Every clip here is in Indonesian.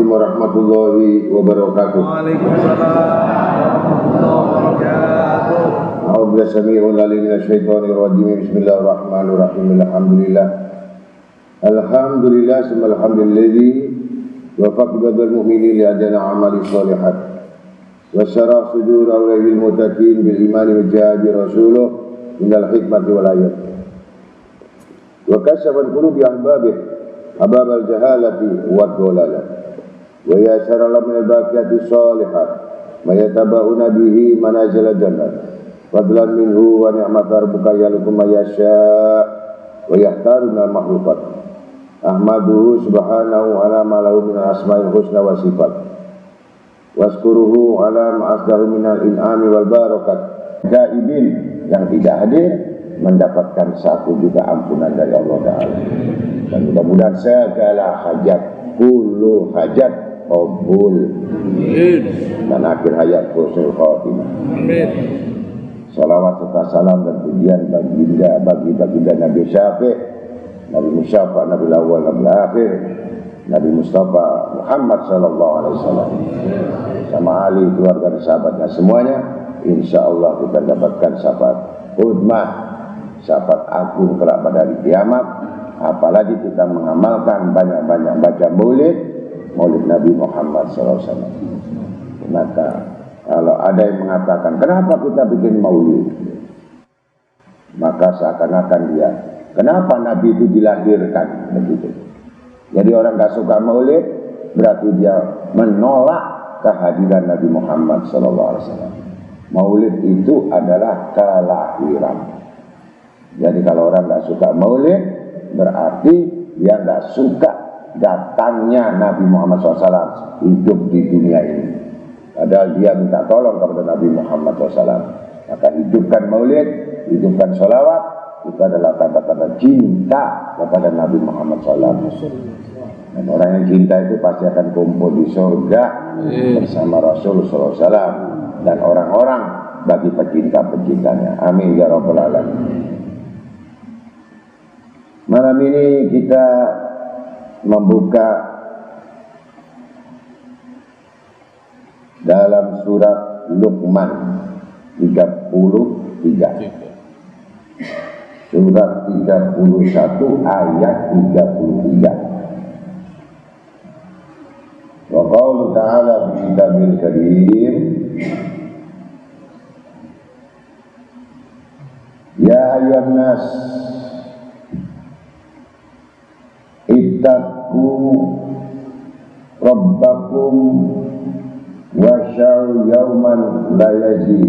Assalamualaikum warahmatullahi wabarakatuh. Waalaikumsalam warahmatullahi wabarakatuh. A'udzu samii'ul 'aliim minasyaitonir rajiim. Bismillahirrahmanirrahim. Alhamdulillah summal hamdulilladzi wafaqa badal mu'minin li adana amali sholihat wa syarah sudur awlihil muttaqin bil imani wa jihadi rasuluh minal hikmati wal ayat wa kashafa qulubi ahbabih ababal jahalati wa dhalalah wa yasara lahu min al-baqiyati sholihat ma yataba'una bihi manazil jannah fadlan minhu wa ni'matar rabbuka yalukum ma yasha wa yahtaruna al-makhluqat ahmaduhu subhanahu ala ma lahu min asma'il husna wa sifat waskuruhu ala ma asdahu minal in'ami wal barakat. Gaibin yang tidak hadir mendapatkan satu juga ampunan dari Allah Ta'ala, dan mudah-mudahan segala hajat kullu hajat qabul dan akhir hayat husnul khatimah. Amin. Salawat serta salam dan pujian bagi baginda Nabi Syafi', Nabi Musyafa', Nabi Awal, Nabi Akhir, Nabi Mustafa Muhammad sallallahu alaihi wasallam, sama ahli keluarga dan sahabatnya semuanya. Insya Allah kita dapatkan syafaat hudmah, syafaat agung kelak pada hari kiamat. Apalagi kita mengamalkan banyak-banyak baca maulid Nabi Muhammad sallallahu alaihi wasallam. Maka kalau ada yang mengatakan kenapa kita bikin maulid, maka seakan-akan dia kenapa Nabi itu dilahirkan begitu. Jadi orang gak suka maulid berarti dia menolak kehadiran Nabi Muhammad SAW. Maulid itu adalah kelahiran. Jadi kalau orang gak suka maulid berarti dia gak suka datangnya Nabi Muhammad SAW hidup di dunia ini. Padahal dia minta tolong kepada Nabi Muhammad SAW. Maka hidupkan maulid, hidupkan sholawat, itu adalah tanda-tanda cinta kepada Nabi Muhammad SAW. Dan orang yang cinta itu pasti akan kumpul di surga bersama Rasul SAW dan orang-orang bagi pecinta-pecintanya. Amin ya rabbal alamin. Malam ini kita membuka dalam surat Luqman 33. Surat 31 ayat 33. Wa qawlu ta'ala fi kitabil karim, ya ayyuhan nas ittaqu rabbakum wa sya'u yawman la yaji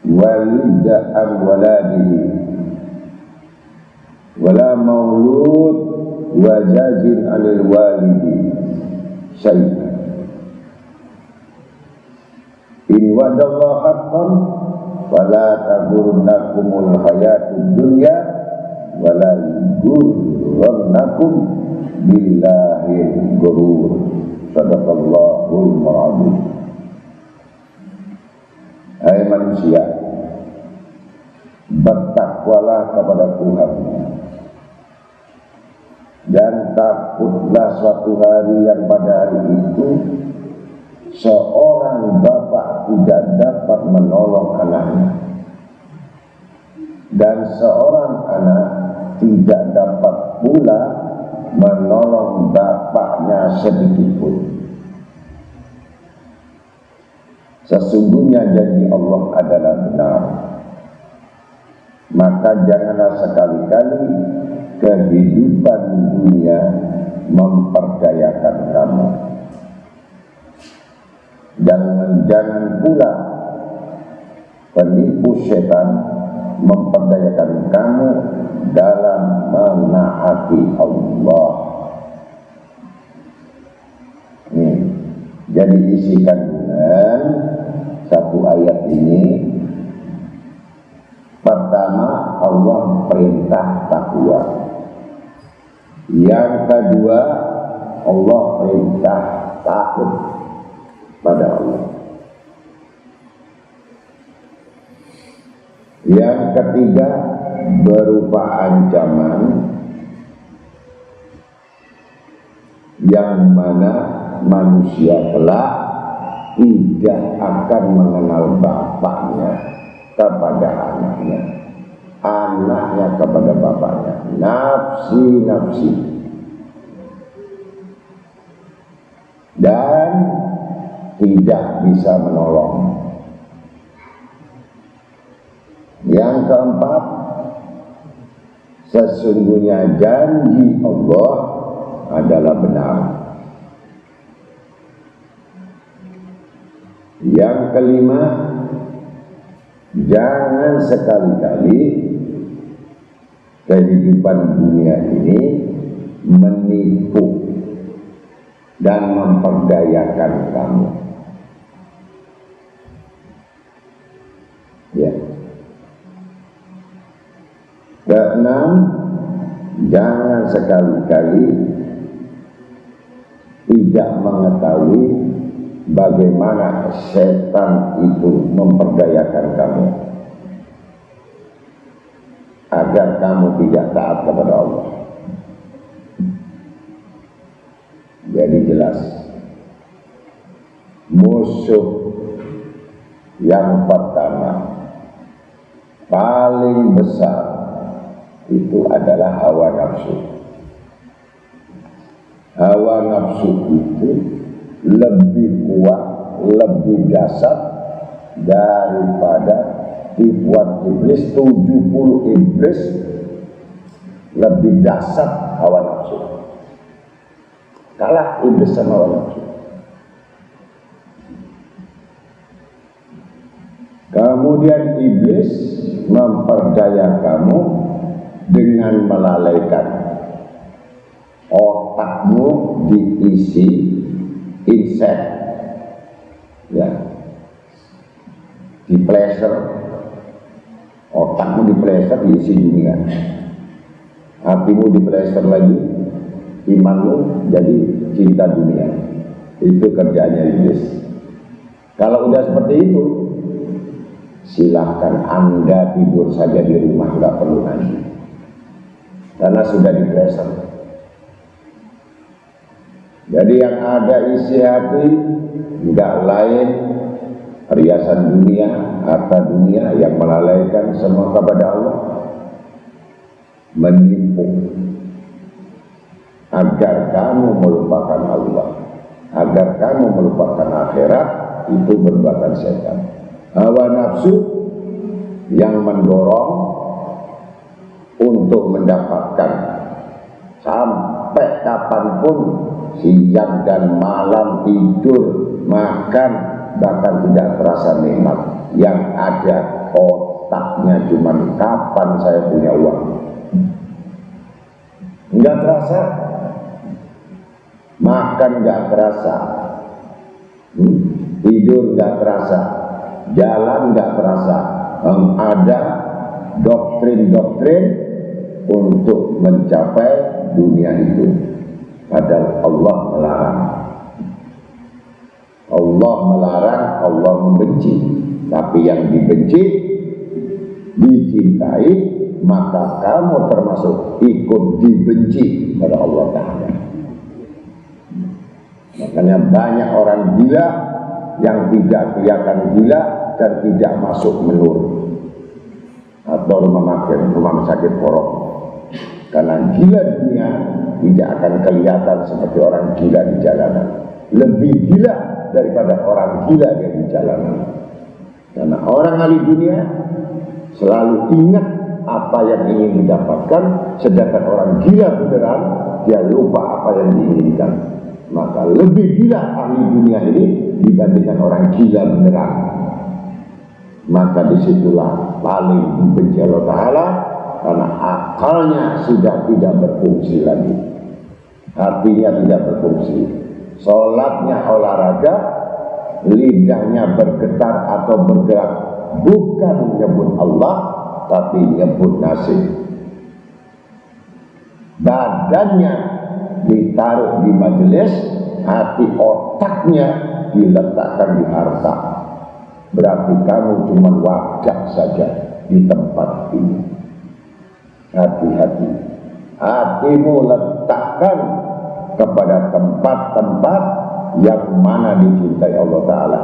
walida an waladihi wala maulud wajazin anil walidi syai'an in wa'dallahi haqqan wala taghurrannakumul hayatud dunya wala yughurrannakum billahil ghurur. Sadaqallahul adzim. Hai manusia, bertakwalah kepada Tuhan dan takutlah suatu hari yang pada hari itu seorang bapak tidak dapat menolong anaknya dan seorang anak tidak dapat pula menolong bapaknya sedikit pun. Sesungguhnya janji Allah adalah benar. Maka janganlah sekali-kali kehidupan dunia memperdayakan kamu. Jangan pula penipu setan memperdayakan kamu dalam menaati Allah. Nih, jadi isi kandungan satu ayat ini. Pertama, Allah perintah takwa. Yang kedua, Allah perintah takut pada Allah. Yang ketiga, berupa ancaman yang mana manusia kelak tidak akan mengenal bapaknya kepada anaknya, anaknya kepada bapaknya, nafsi-nafsi, dan tidak bisa menolong. Yang keempat, sesungguhnya janji Allah adalah benar. Yang kelima, jangan sekali-kali kehidupan dunia ini menipu dan memperdayakan kamu. Ya. Keenam, jangan sekali-kali tidak mengetahui bagaimana setan itu memperdayakan kamu agar kamu tidak taat kepada Allah. Jadi jelas, musuh yang pertama paling besar itu adalah hawa nafsu. Hawa nafsu itu lebih kuat, lebih dahsyat daripada tipuan iblis. 70 iblis lebih dahsyat hawa nafsu. Kalah iblis sama hawa nafsu. Kemudian iblis memperdaya kamu dengan melalaikan otakmu diisi insek, ya, di pleasure, otakmu di pleasure diisi dunia, hatimu di pleasure lagi, imanmu jadi cinta dunia. Itu kerjanya iblis. Kalau udah seperti itu, silahkan Anda tidur saja di rumah, nggak perlu ngaji, karena sudah di pressure. Jadi yang ada isi hati nggak lain perhiasan dunia, harta dunia yang melalaikan semua kepada Allah, menipu agar kamu melupakan Allah, agar kamu melupakan akhirat. Itu perbuatan setan. Hawa nafsu yang mendorong untuk mendapatkan sampai kapanpun, siang dan malam, tidur, makan, bahkan tidak terasa nikmat. Yang ada otaknya cuman kapan saya punya uang. Enggak terasa, makan enggak terasa, tidur enggak terasa, jalan enggak terasa. Ada doktrin-doktrin untuk mencapai dunia itu, padahal Allah melarang. Allah melarang, Allah membenci. Tapi yang dibenci dicintai, maka kamu termasuk ikut dibenci pada Allah Ta'ala. Makanya banyak orang gila yang tidak kelihatan gila dan tidak masuk menur atau rumah sakit korok. Karena gila dunia tidak akan kelihatan seperti orang gila di jalanan. Lebih gila daripada orang gila yang di jalanan. Karena orang ahli dunia selalu ingat apa yang ingin didapatkan, sedangkan orang gila beneran dia lupa apa yang diinginkan. Maka lebih gila ahli dunia ini dibandingkan orang gila beneran. Maka disitulah paling dibenci Allah Ta'ala, karena akalnya sudah tidak berfungsi lagi, hatinya tidak berfungsi, sholatnya olahraga, lidahnya bergetar atau bergerak bukan nyebut Allah tapi nyebut nasib, badannya ditaruh di majelis, hati otaknya diletakkan di harta. Berarti kamu cuma wadah saja di tempat ini. Hati-hati, hatimu letakkan kepada tempat-tempat yang mana dicintai Allah Ta'ala.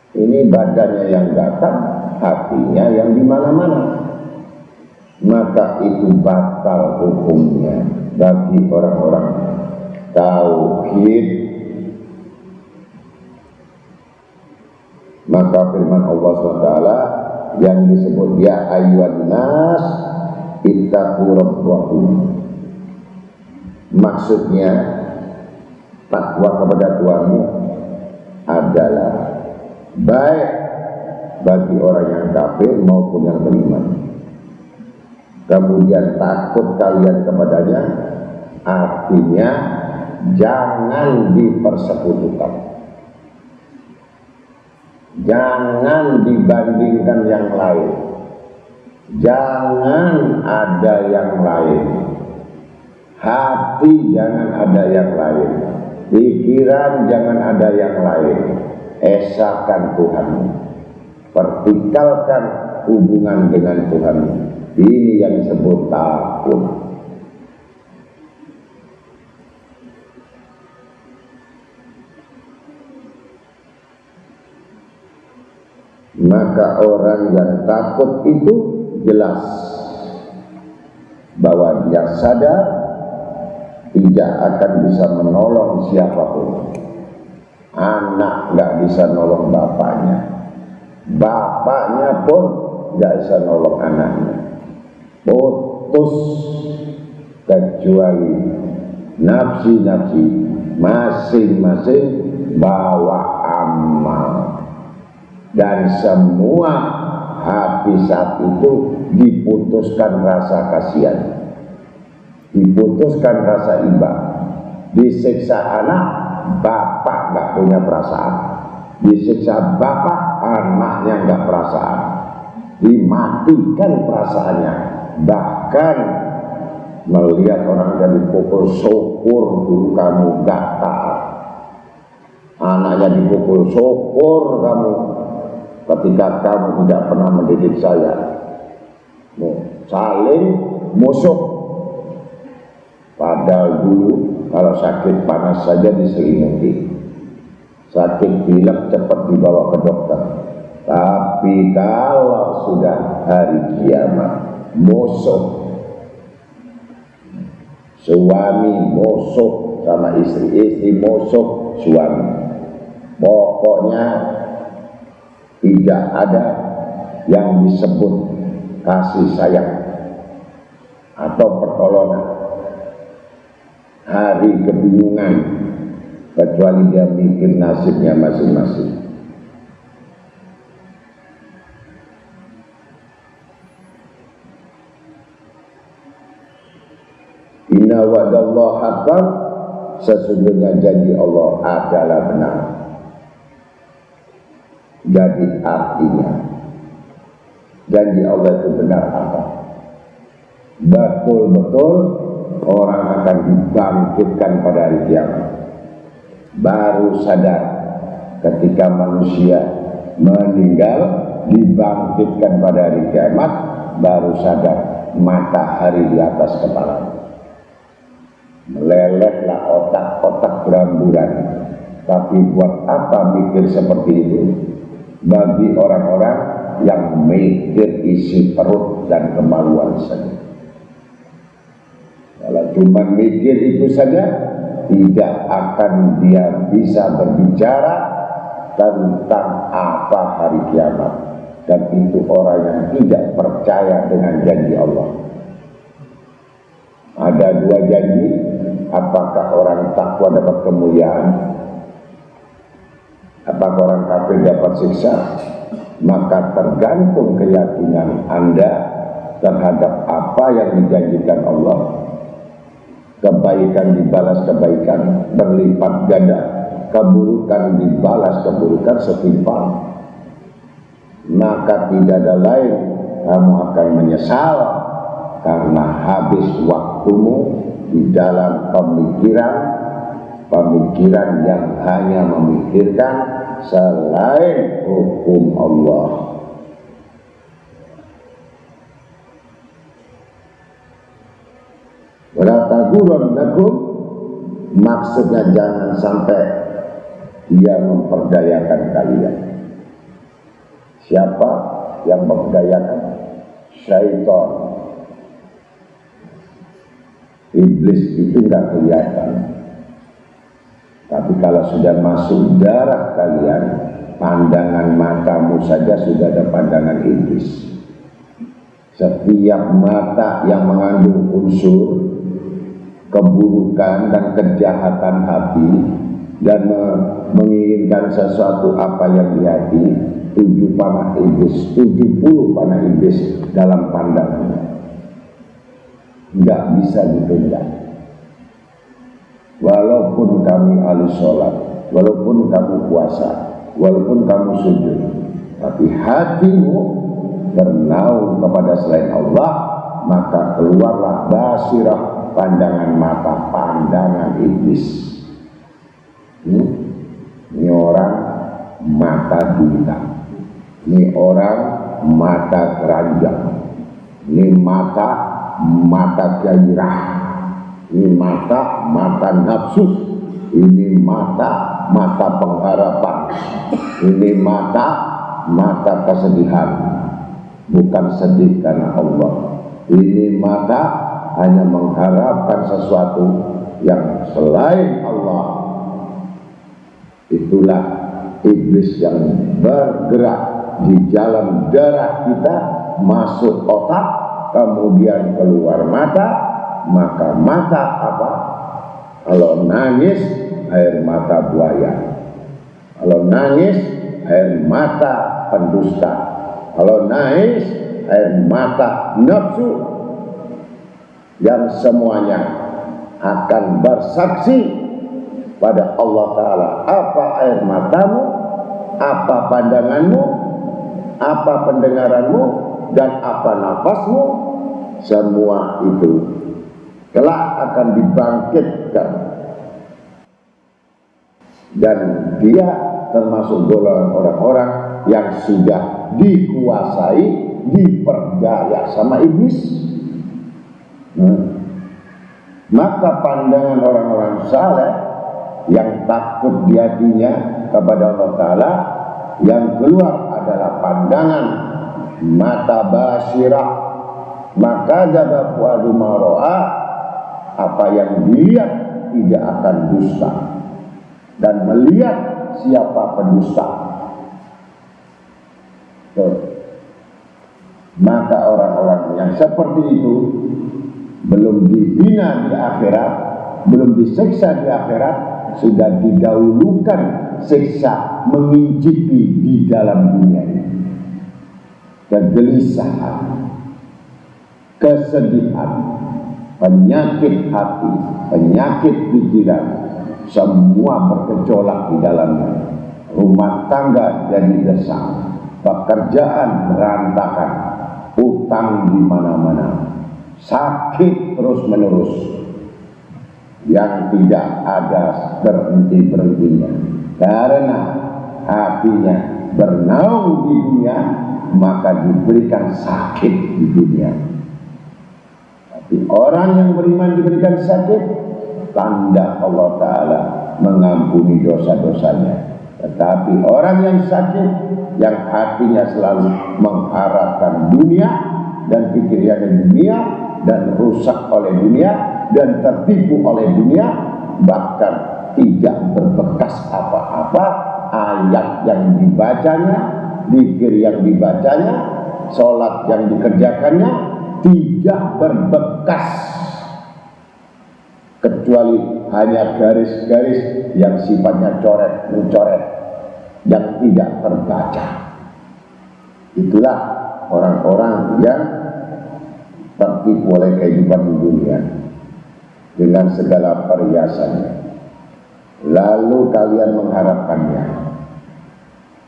Ini badannya yang datang, hatinya yang di mana-mana, maka itu batal hukumnya bagi orang-orang tauhid. Maka firman Allah SWT yang disebut ya ayyuhan nas ittaqu rabbakum, maksudnya takwa kepada Tuhanmu adalah baik bagi orang yang kafir maupun yang beriman. Kemudian takut kalian kepadanya artinya jangan dipersekutukan, jangan dibandingkan yang lain, jangan ada yang lain, hati jangan ada yang lain, pikiran jangan ada yang lain. Esakan Tuhanmu, vertikalkan hubungan dengan Tuhanmu. Ini yang disebut takut. Maka orang yang takut itu jelas bahwa dia sadar tidak akan bisa menolong siapapun. Anak nggak bisa nolong bapaknya, bapaknya pun nggak bisa nolong anaknya. Putus kecuali nafsi-nafsi masing-masing bawa amal, dan semua hati saat itu diputuskan rasa kasihan, diputuskan rasa iba. Disiksa anak, bapak nggak punya perasaan. Disiksa bapak, anaknya nggak perasaan. Dimatikan perasaannya. Bahkan melihat orang yang dipukul, syukur dulu kamu gak taat. Anaknya dipukul, syukur kamu ketika kamu tidak pernah mendidik saya. Saling musuh. Padahal dulu kalau sakit panas saja diselimuti, sakit pilek cepat dibawa ke dokter. Tapi kalau sudah hari kiamat, musuh, suami musuh sama istri, istri musuh suami. Pokoknya tidak ada yang disebut kasih sayang atau pertolongan. Hari kebingungan, kecuali dia mikir nasibnya masing-masing. Inna wa'dallahi haqqan, sesungguhnya janji Allah adalah benar. Jadi artinya janji Allah itu benar apa? Betul-betul orang akan dibangkitkan pada hari kiamat. Baru sadar ketika manusia meninggal dibangkitkan pada hari kiamat, baru sadar matahari di atas kepala. Melelehlah otak-otak beramburan. Tapi buat apa mikir seperti itu? Bagi orang-orang yang mikir isi perut dan kemaluan saja. Kalau cuma mikir itu saja, tidak akan dia bisa berbicara tentang apa hari kiamat. Dan itu orang yang tidak percaya dengan janji Allah. Ada dua janji. Apakah orang takwa dapat kemuliaan? Apakah orang kafir dapat siksa? Maka tergantung keyakinan Anda terhadap apa yang dijanjikan Allah. Kebaikan dibalas kebaikan berlipat ganda, keburukan dibalas keburukan setimpal. Maka tidak ada lain, kamu akan menyesal karena habis waktumu di dalam pemikiran yang hanya memikirkan selain hukum Allah. Wala tagurannakum maksudnya jangan sampai dia memperdayakan kalian. Siapa yang memperdayakan? Syaitan. Iblis itu nggak kelihatan, tapi kalau sudah masuk darah kalian, pandangan matamu saja sudah ada pandangan iblis. Setiap mata yang mengandung unsur keburukan dan kejahatan hati dan menginginkan sesuatu apa yang di hati, 70 panah iblis dalam pandangannya, nggak bisa ditunda. Walaupun kamu ahli sholat, walaupun kamu puasa, walaupun kamu sujud, tapi hatimu bernaung kepada selain Allah, maka keluarlah basirah, pandangan mata, pandangan iblis. Ini orang mata duita, ini orang mata keranjang, ini mata gairah, ini mata nafsu, ini mata pengharapan, ini mata kesedihan, bukan sedih karena Allah. Ini mata hanya mengharapkan sesuatu yang selain Allah. Itulah iblis yang bergerak di dalam darah kita, masuk otak, kemudian keluar mata. Maka mata apa? Kalau nangis, air mata buaya. Kalau nangis, air mata pendusta. Kalau nangis, air mata nafsu. Yang semuanya akan bersaksi pada Allah Ta'ala. Apa air matamu, apa pandanganmu, apa pendengaranmu, dan apa nafasmu, semua itu kelak akan dibangkitkan. Dan dia termasuk golongan orang-orang yang sudah dikuasai, diperdaya sama iblis. Maka pandangan orang-orang saleh yang takut di hatinya kepada Allah Ta'ala, yang keluar adalah pandangan mata basirah. Maka jaga fuadu maro'a, apa yang dilihat tidak akan dusta, dan melihat siapa pendusta. Maka orang-orang yang seperti itu belum dihina di akhirat, belum disiksa di akhirat, sudah didahulukan siksa mengincipi di dalam dunia ini. Kegelisahan, kesedihan, penyakit hati, penyakit pikiran, semua bergejolak di dalamnya. Rumah tangga jadi desak, pekerjaan berantakan, utang di mana-mana, sakit terus menerus yang tidak ada berhenti-berhentinya, karena hatinya bernaung di dunia, maka diberikan sakit di dunia. Tapi orang yang beriman diberikan sakit, tanda Allah Ta'ala mengampuni dosa-dosanya. Tetapi orang yang sakit, yang hatinya selalu mengharapkan dunia dan pikirnya dunia, dan rusak oleh dunia dan tertipu oleh dunia, bahkan tidak berbekas apa-apa ayat yang dibacanya, zikir yang dibacanya, sholat yang dikerjakannya, tidak berbekas, kecuali hanya garis-garis yang sifatnya coret-mencoret yang tidak terbaca. Itulah orang-orang yang tertipu oleh kehidupan dunia dengan segala perhiasannya, lalu kalian mengharapkannya,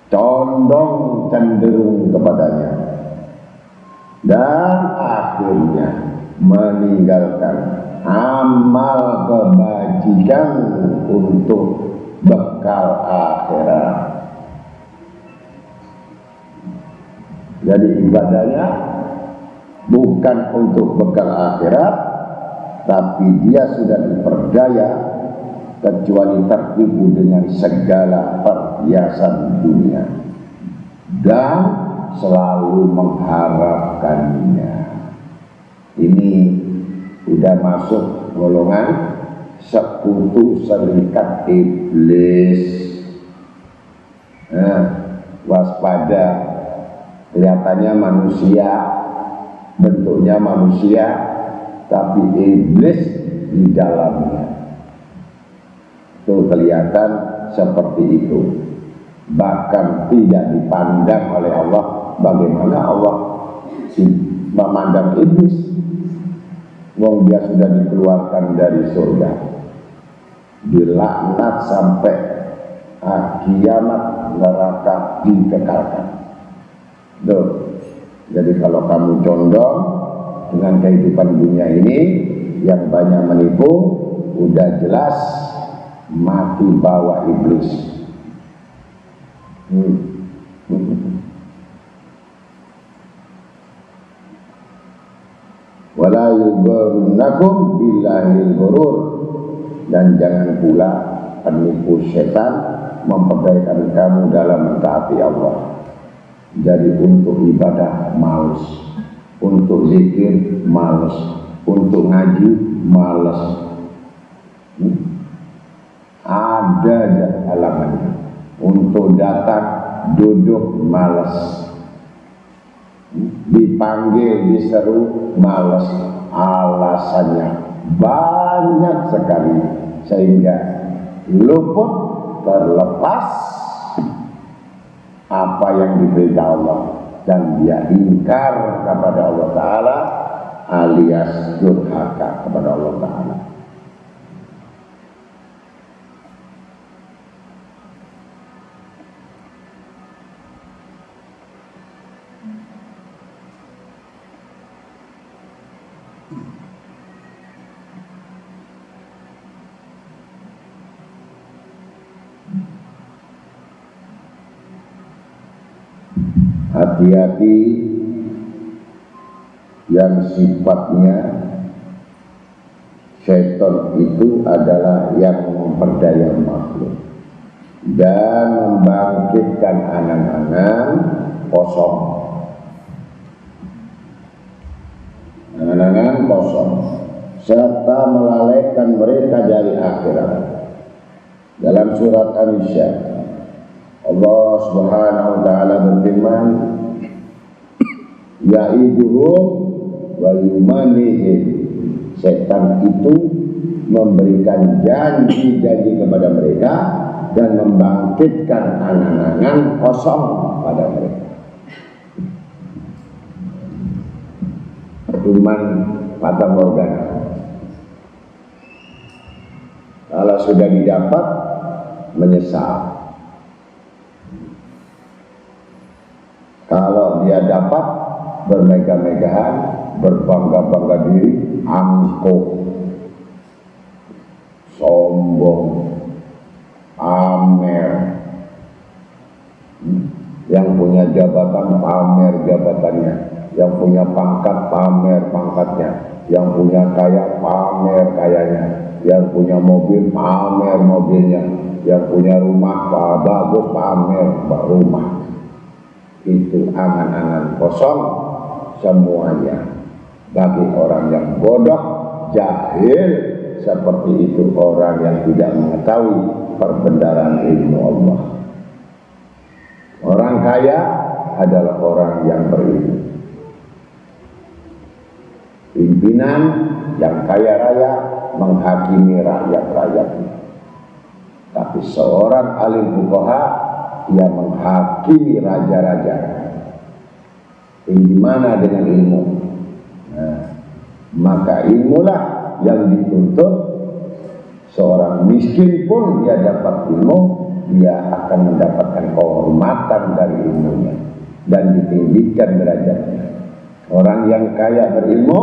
condong cenderung kepadanya, dan akhirnya meninggalkan amal kebajikan untuk bekal akhirat. Jadi ibadahnya bukan untuk bekal akhirat, tapi dia sudah diperdaya kecuali tertipu dengan segala perhiasan dunia dan selalu mengharapkannya. Ini udah masuk golongan sekutu serikat iblis. Waspada, kelihatannya manusia, bentuknya manusia, tapi iblis di dalamnya. Itu kelihatan seperti itu. Bahkan tidak dipandang oleh Allah. Bagaimana Allah memandang iblis? Wong dia sudah dikeluarkan dari surga, dilaknat sampai kiamat, neraka dikekalkan. Tuh. Jadi kalau kamu condong dengan kehidupan dunia ini yang banyak menipu, udah jelas mati bawa iblis. Wala yughurnakum billahil ghurur, dan jangan pula penipu setan memperdayaikan kamu dalam mentaati Allah. Jadi untuk ibadah males, untuk zikir males, untuk ngaji males. Ada aja alamannya. Untuk datang duduk males, dipanggil diseru males. Alasannya banyak sekali sehingga luput, terlepas apa yang diberitahu Allah, dan dia ingkar kepada Allah Ta'ala alias durhaka kepada Allah Ta'ala. Hati-hati yang sifatnya syaitan itu adalah yang memperdaya makhluk dan membangkitkan angan-angan kosong. Angan-angan kosong serta melalaikan mereka dari akhirat. Dalam surat An-Nisa Allah Subhanahu wa taala berfirman, ya'iduhum wa yumanihim. Setan itu memberikan janji-janji kepada mereka dan membangkitkan angan-angan kosong pada mereka. Cuman fata morgana. Kalau sudah didapat, menyesal. Kalau dia dapat, bermegah-megahan, berbangga-bangga diri, angkuh, sombong, pamer. Yang punya jabatan pamer jabatannya, yang punya pangkat pamer pangkatnya, yang punya kaya pamer kayanya, yang punya mobil pamer mobilnya, yang punya rumah bagus pamer rumah. Itu angan-angan kosong semuanya. Bagi orang yang bodoh, jahil, seperti itu orang yang tidak mengetahui perbendaharaan ilmu Allah. Orang kaya adalah orang yang berilmu. Pimpinan yang kaya raya menghakimi rakyat-rakyatnya. Tapi seorang alim fuqaha, ia menghakimi raja-raja. Gimana dengan ilmu? Nah, maka ilmulah yang dituntut. Seorang miskin pun dia dapat ilmu, dia akan mendapatkan kehormatan dari ilmunya dan ditinggikan derajatnya. Orang yang kaya berilmu,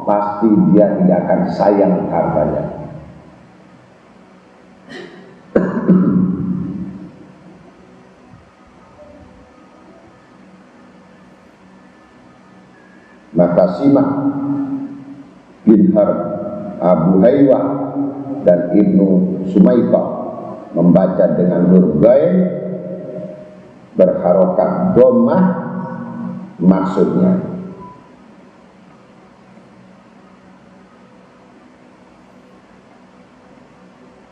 pasti dia tidak akan sayang hartanya. Maka Simak bin Harb Abu Haywah dan Ibnu Sumaitah membaca dengan huruf ghain berharokat dhammah, maksudnya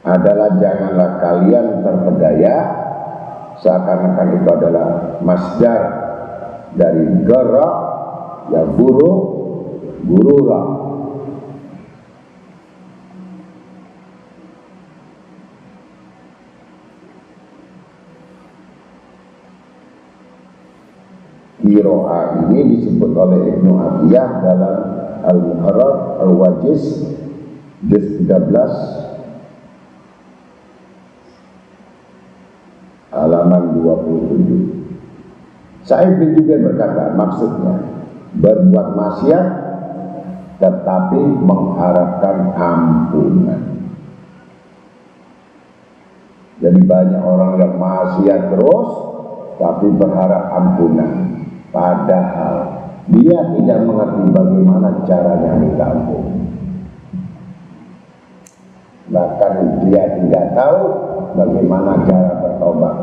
adalah janganlah kalian terpedaya, seakan-akan itu adalah masdar dari gara ya gurura. Qiraah ini disebut oleh Ibnu Atiyah dalam Al-Muharrar Al-Wajiz juz 13 halaman 27. Sa'id bin Jubair berkata, maksudnya berbuat maksiat tetapi mengharapkan ampunan. Jadi banyak orang yang maksiat terus tapi berharap ampunan, padahal dia tidak mengerti bagaimana caranya minta ampun. Bahkan dia tidak tahu bagaimana cara bertobat.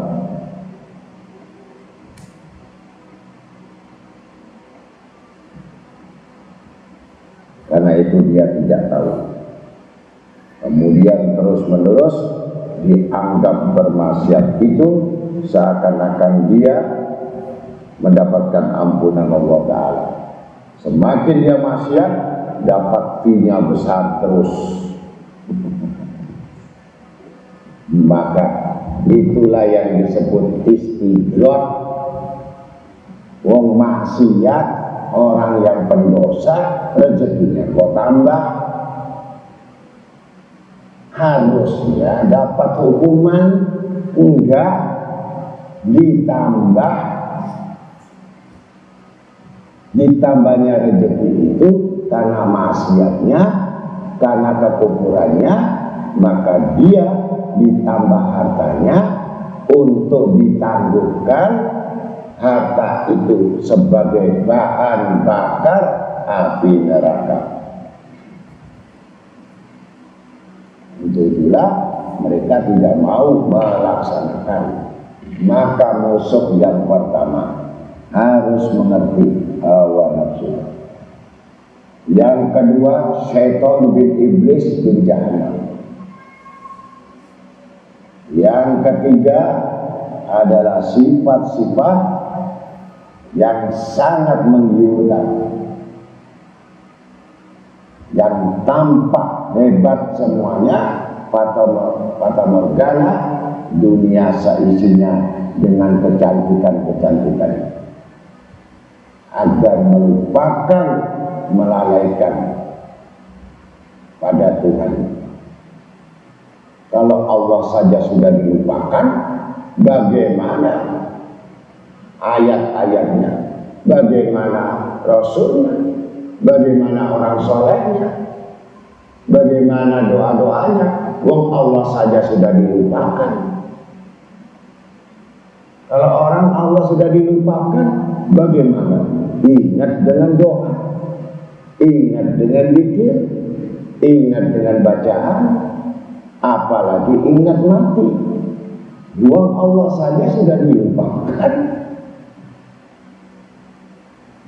Karena itu dia tidak tahu. Kemudian terus-menerus dianggap bermaksiat itu seakan-akan dia mendapatkan ampunan Allah Ta'ala. Semakin dia maksiat, dapat fee-nya besar terus. Maka itulah yang disebut istidrat. Wong maksiat, orang yang pendosa, rezekinya kok tambah. Harusnya dapat hukuman, enggak ditambahnya rezeki itu karena maksiatnya, karena kekufurannya, maka dia ditambah hartanya untuk ditangguhkan harta itu sebagai bahan bakar api neraka. Untuk itulah mereka tidak mau melaksanakan. Maka musuh yang pertama harus mengerti hawa nafsu. Yang kedua, syaitan bin iblis bin jahannam. Yang ketiga adalah sifat-sifat yang sangat menggiurkan, yang tampak hebat semuanya, fata morgana, dunia seisinya dengan kecantikan-kecantikan, agar melupakan, melalaikan pada Tuhan. Kalau Allah saja sudah dilupakan, bagaimana ayat-ayatnya, bagaimana Rasulnya, bagaimana orang solehnya, bagaimana doa-doanya. Wong Allah saja sudah dilupakan. Kalau orang Allah sudah dilupakan, bagaimana? Ingat dengan doa, ingat dengan zikir, ingat dengan bacaan, apalagi ingat mati. Wong Allah saja sudah dilupakan.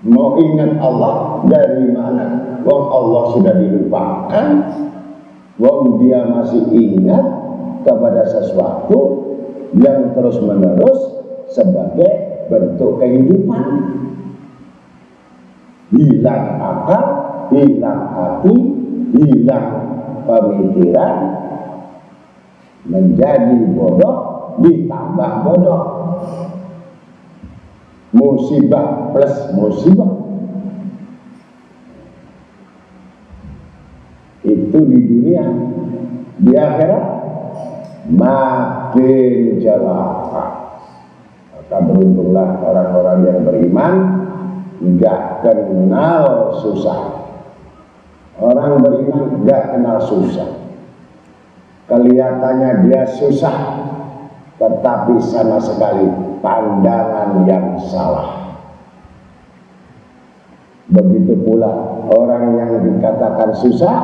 Mau ingat Allah dari mana? Wong Allah sudah dilupakan. Wong dia masih ingat kepada sesuatu yang terus-menerus sebagai bentuk kehidupan. Hilang akal, hilang hati, hilang pemikiran, menjadi bodoh, ditambah bodoh. Musibah plus musibah. Itu di dunia. Di akhirat makin celaka. Maka beruntunglah orang-orang yang beriman, enggak kenal susah. Orang beriman enggak kenal susah. Kelihatannya dia susah, tetapi sama sekali pandangan yang salah. Begitu pula orang yang dikatakan susah,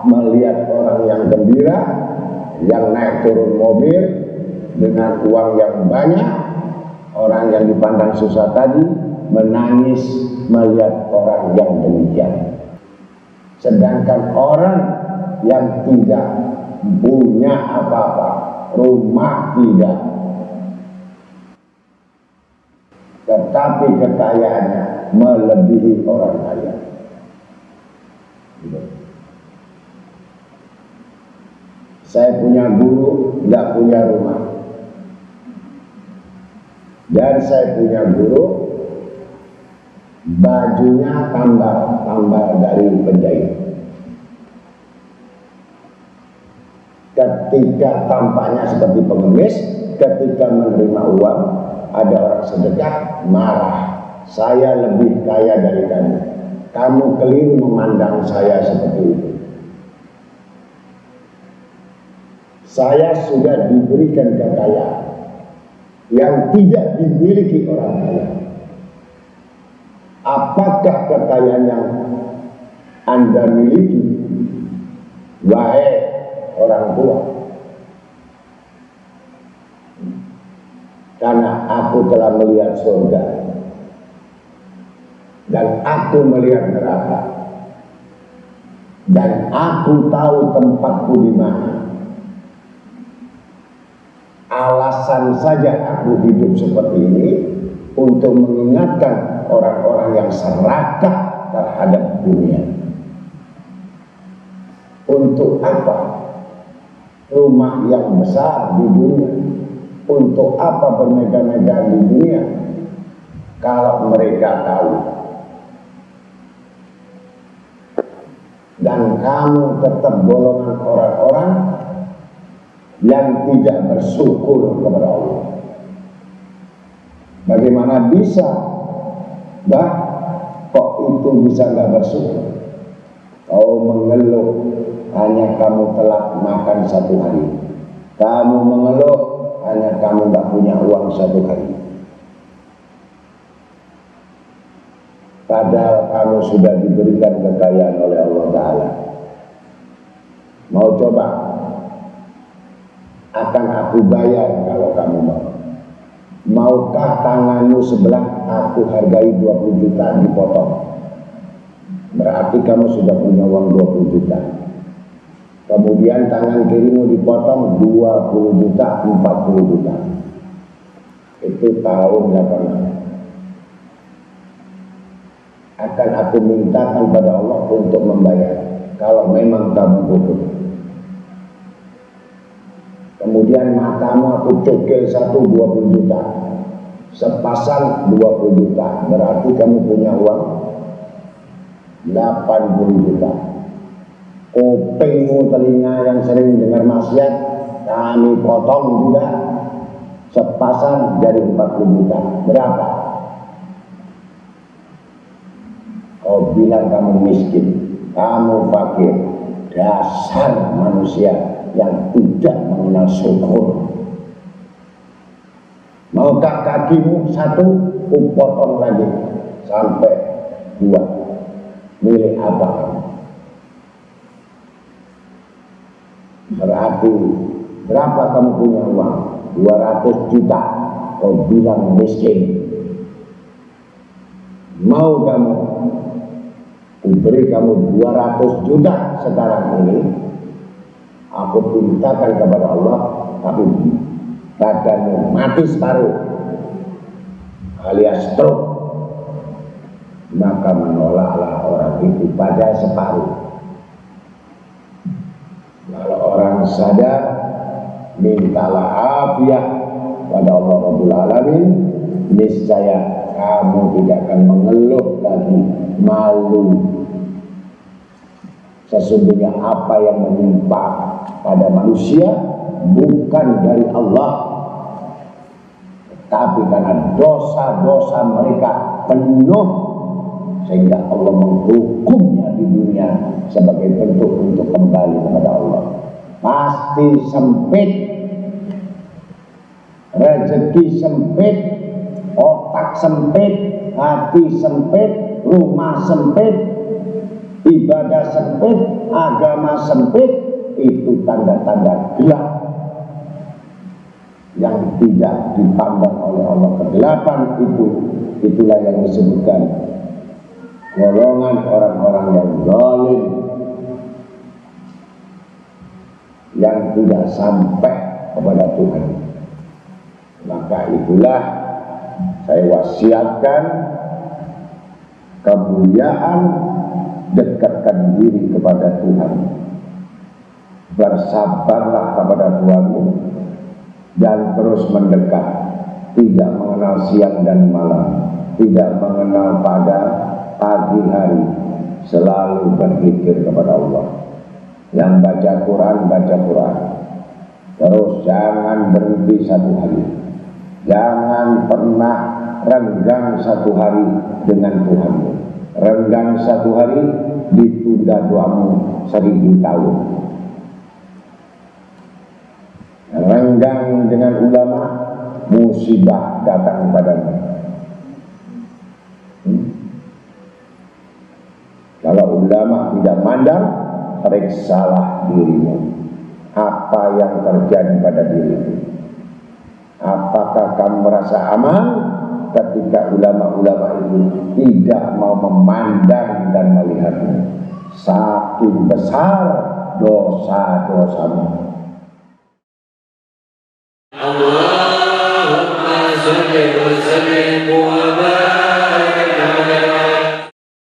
melihat orang yang gembira, yang naik turun mobil dengan uang yang banyak, orang yang dipandang susah tadi menangis melihat orang yang demikian. Sedangkan orang yang tidak punya apa-apa, rumah tidak, tetapi kekayaannya melebihi orang kaya. Saya punya guru, tidak punya rumah. Dan saya punya guru, bajunya tambal dari penjahit. Ketika tampaknya seperti pengemis, ketika menerima uang, ada orang sedekah, marah. Saya lebih kaya dari kamu. Kamu keliru memandang saya seperti itu. Saya sudah diberikan kekayaan yang tidak dimiliki orang kaya. Apakah kekayaan yang Anda miliki, wahai orang tua? Karena aku telah melihat surga dan aku melihat neraka dan aku tahu tempatku di mana. Alasan saja aku hidup seperti ini untuk mengingatkan orang-orang yang serakah terhadap dunia. Untuk apa rumah yang besar di dunia? Untuk apa bermegah-megah di dunia? Kalau mereka tahu dan kamu tetap golongan orang-orang yang tidak bersyukur kepada Allah. Bagaimana bisa, bah, kok itu bisa nggak bersyukur? Kau mengeluh hanya kamu telat makan satu hari. Kamu mengeluh hanya kamu nggak punya uang satu hari. Padahal kamu sudah diberikan kekayaan oleh Allah Ta'ala. Mau coba? Akan aku bayar kalau kamu mau. Maukah tanganmu sebelah aku hargai 20 juta dipotong? Berarti kamu sudah punya uang 20 juta. Kemudian tangan kirimu dipotong 20 juta, 40 juta. Itu tahun 8. Akan aku mintakan pada Allah untuk membayar kalau memang kamu butuh. Kemudian matamu aku cukil 20 juta, sepasang 20 juta, berarti kamu punya uang 80 juta. Kupingmu, telinga yang sering dengar maksiat, kami potong juga, sepasang jadi 40 juta. Berapa? Kau bilang kamu miskin, kamu fakir, dasar manusia yang tidak mengenal syukur. Maukah kakimu satu, kupotong lagi sampai 2. Milih apa kamu? Berarti berapa kamu punya uang? 200 juta. Kau bilang miskin. Mau kamu kuberi kamu 200 juta sekarang ini, aku mintakan kepada Allah, tapi badanmu mati separuh alias stroke, maka menolaklah orang itu pada separuh. Kalau orang sadar, mintalah afiat pada Allah Rabbul Alamin, niscaya kamu tidak akan mengeluh lagi, malu. Sesungguhnya apa yang menimpa pada manusia bukan dari Allah, tapi karena dosa-dosa mereka penuh, sehingga Allah menghukumnya di dunia sebagai bentuk untuk kembali kepada Allah. Pasti sempit, rezeki sempit, otak sempit, hati sempit, rumah sempit, ibadah sempit, agama sempit, itu tanda-tanda gelap yang tidak dipandang oleh Allah. Kegelapan itulah yang disebutkan golongan orang-orang yang zalim, yang tidak sampai kepada Tuhan. Maka itulah saya wasiatkan kemuliaan, dekatkan diri kepada Tuhan, bersabarlah kepada Tuhanmu dan terus mendekat, tidak mengenal siang dan malam, tidak mengenal pada pagi hari, selalu berzikir kepada Allah. Yang baca Quran, baca Quran terus, jangan berhenti satu hari, jangan pernah renggang satu hari dengan Tuhanmu. Renggang satu hari, ditunda doamu 1000 tahun. Renggang dengan ulama, musibah datang padamu. Kalau ulama tidak mandang, periksalah dirimu. Apa yang terjadi pada dirimu? Apakah kamu merasa aman ketika ulama-ulama itu tidak mau memandang dan melihatmu? Saking besar dosa-dosamu. Allahumma salli wa sallim wa barik